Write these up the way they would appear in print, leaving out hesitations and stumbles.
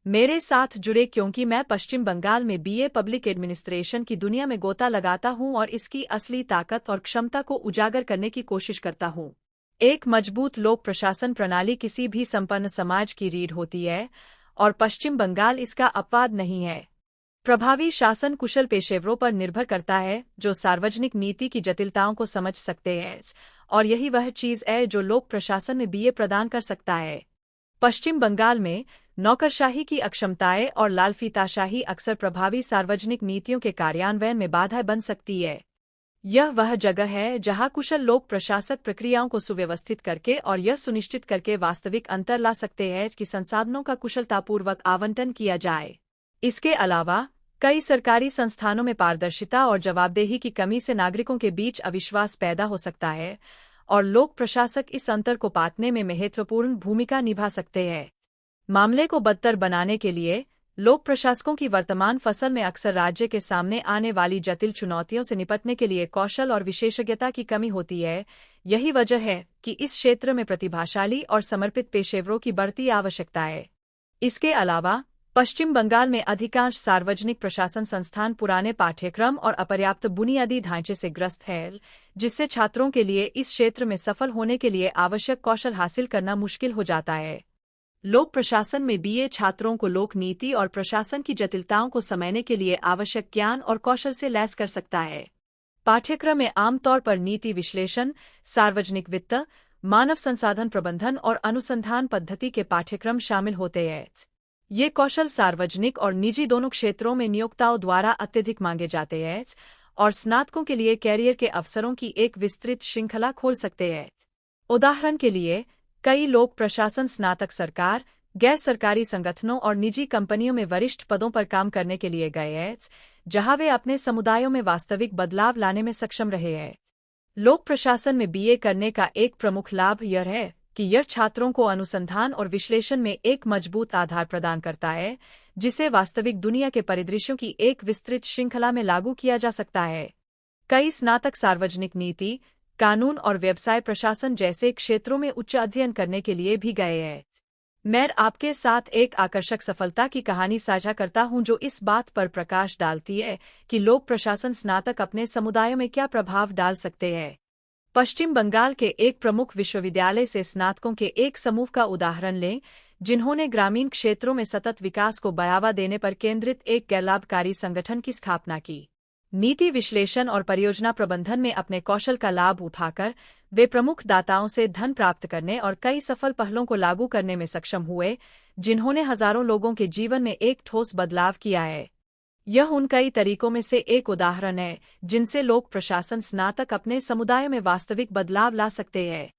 मेरे साथ जुड़े क्योंकि मैं पश्चिम बंगाल में बीए पब्लिक एडमिनिस्ट्रेशन की दुनिया में गोता लगाता हूं और इसकी असली ताकत और क्षमता को उजागर करने की कोशिश करता हूं। एक मजबूत लोक प्रशासन प्रणाली किसी भी संपन्न समाज की रीढ़ होती है और पश्चिम बंगाल इसका अपवाद नहीं है। प्रभावी शासन कुशल पेशेवरों पर निर्भर करता है जो सार्वजनिक नीति की जटिलताओं को समझ सकते हैं, और यही वह चीज है जो लोक प्रशासन में बीए प्रदान कर सकता है। पश्चिम बंगाल में नौकरशाही की अक्षमताएं और लालफीताशाही अक्सर प्रभावी सार्वजनिक नीतियों के कार्यान्वयन में बाधा बन सकती है। यह वह जगह है जहां कुशल लोक प्रशासक प्रक्रियाओं को सुव्यवस्थित करके और यह सुनिश्चित करके वास्तविक अंतर ला सकते हैं कि संसाधनों का कुशलतापूर्वक आवंटन किया जाए। इसके अलावा कई सरकारी संस्थानों में पारदर्शिता और जवाबदेही की कमी से नागरिकों के बीच अविश्वास पैदा हो सकता है और लोक प्रशासक इस अंतर को पाटने में महत्वपूर्ण भूमिका निभा सकते हैं। मामले को बदतर बनाने के लिए लोक प्रशासकों की वर्तमान फसल में अक्सर राज्य के सामने आने वाली जटिल चुनौतियों से निपटने के लिए कौशल और विशेषज्ञता की कमी होती है। यही वजह है कि इस क्षेत्र में प्रतिभाशाली और समर्पित पेशेवरों की बढ़ती आवश्यकता है। इसके अलावा पश्चिम बंगाल में अधिकांश सार्वजनिक प्रशासन संस्थान पुराने पाठ्यक्रम और अपर्याप्त बुनियादी ढांचे से ग्रस्त है, जिससे छात्रों के लिए इस क्षेत्र में सफल होने के लिए आवश्यक कौशल हासिल करना मुश्किल हो जाता है। लोक प्रशासन में बीए छात्रों को लोक नीति और प्रशासन की जटिलताओं को समझने के लिए आवश्यक ज्ञान और कौशल से लैस कर सकता है। पाठ्यक्रम में आमतौर पर नीति विश्लेषण, सार्वजनिक वित्त, मानव संसाधन प्रबंधन और अनुसंधान पद्धति के पाठ्यक्रम शामिल होते हैं। ये कौशल सार्वजनिक और निजी दोनों क्षेत्रों में नियोक्ताओं द्वारा अत्यधिक मांगे जाते हैं और स्नातकों के लिए कैरियर के अवसरों की एक विस्तृत श्रृंखला खोल सकते हैं। उदाहरण के लिए, कई लोक प्रशासन स्नातक सरकार, गैर सरकारी संगठनों और निजी कंपनियों में वरिष्ठ पदों पर काम करने के लिए गए हैं, जहां वे अपने समुदायों में वास्तविक बदलाव लाने में सक्षम रहे हैं। लोक प्रशासन में बीए करने का एक प्रमुख लाभ यह है कि यह छात्रों को अनुसंधान और विश्लेषण में एक मजबूत आधार प्रदान करता है, जिसे वास्तविक दुनिया के परिदृश्यों की एक विस्तृत श्रृंखला में लागू किया जा सकता है। कई स्नातक सार्वजनिक नीति, कानून और व्यवसाय प्रशासन जैसे क्षेत्रों में उच्च अध्ययन करने के लिए भी गए हैं। मैं आपके साथ एक आकर्षक सफलता की कहानी साझा करता हूं जो इस बात पर प्रकाश डालती है कि लोक प्रशासन स्नातक अपने समुदायों में क्या प्रभाव डाल सकते हैं। पश्चिम बंगाल के एक प्रमुख विश्वविद्यालय से स्नातकों के एक समूह का उदाहरण लें, जिन्होंने ग्रामीण क्षेत्रों में सतत विकास को बढ़ावा देने पर केंद्रित एक गैरलाभकारी संगठन की स्थापना की। नीति विश्लेषण और परियोजना प्रबंधन में अपने कौशल का लाभ उठाकर वे प्रमुख दाताओं से धन प्राप्त करने और कई सफल पहलों को लागू करने में सक्षम हुए, जिन्होंने हजारों लोगों के जीवन में एक ठोस बदलाव किया है। यह उन कई तरीकों में से एक उदाहरण है जिनसे लोक प्रशासन स्नातक अपने समुदाय में वास्तविक बदलाव ला सकते हैं।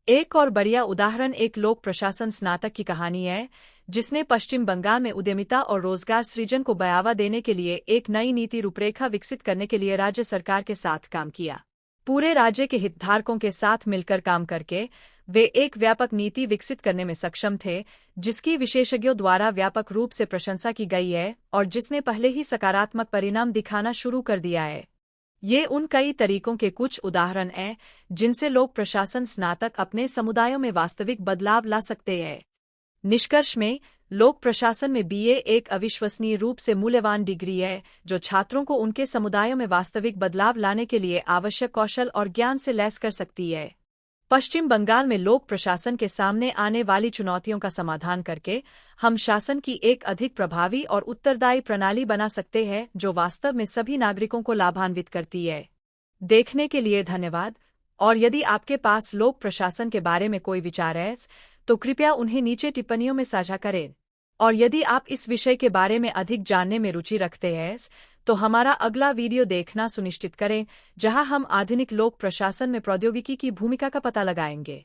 एक और बढ़िया उदाहरण एक लोक प्रशासन स्नातक की कहानी है, जिसने पश्चिम बंगाल में उद्यमिता और रोजगार सृजन को बढ़ावा देने के लिए एक नई नीति रूपरेखा विकसित करने के लिए राज्य सरकार के साथ काम किया। पूरे राज्य के हितधारकों के साथ मिलकर काम करके वे एक व्यापक नीति विकसित करने में सक्षम थे, जिसकी विशेषज्ञों द्वारा व्यापक रूप से प्रशंसा की गई है और जिसने पहले ही सकारात्मक परिणाम दिखाना शुरू कर दिया है। ये उन कई तरीकों के कुछ उदाहरण हैं जिनसे लोक प्रशासन स्नातक अपने समुदायों में वास्तविक बदलाव ला सकते हैं। निष्कर्ष में, लोक प्रशासन में बीए एक अविश्वसनीय रूप से मूल्यवान डिग्री है जो छात्रों को उनके समुदायों में वास्तविक बदलाव लाने के लिए आवश्यक कौशल और ज्ञान से लैस कर सकती है। पश्चिम बंगाल में लोक प्रशासन के सामने आने वाली चुनौतियों का समाधान करके हम शासन की एक अधिक प्रभावी और उत्तरदायी प्रणाली बना सकते हैं जो वास्तव में सभी नागरिकों को लाभान्वित करती है। देखने के लिए धन्यवाद, और यदि आपके पास लोक प्रशासन के बारे में कोई विचार है तो कृपया उन्हें नीचे टिप्पणियों में साझा करें। और यदि आप इस विषय के बारे में अधिक जानने में रुचि रखते हैं तो हमारा अगला वीडियो देखना सुनिश्चित करें, जहां हम आधुनिक लोक प्रशासन में प्रौद्योगिकी की भूमिका का पता लगाएंगे।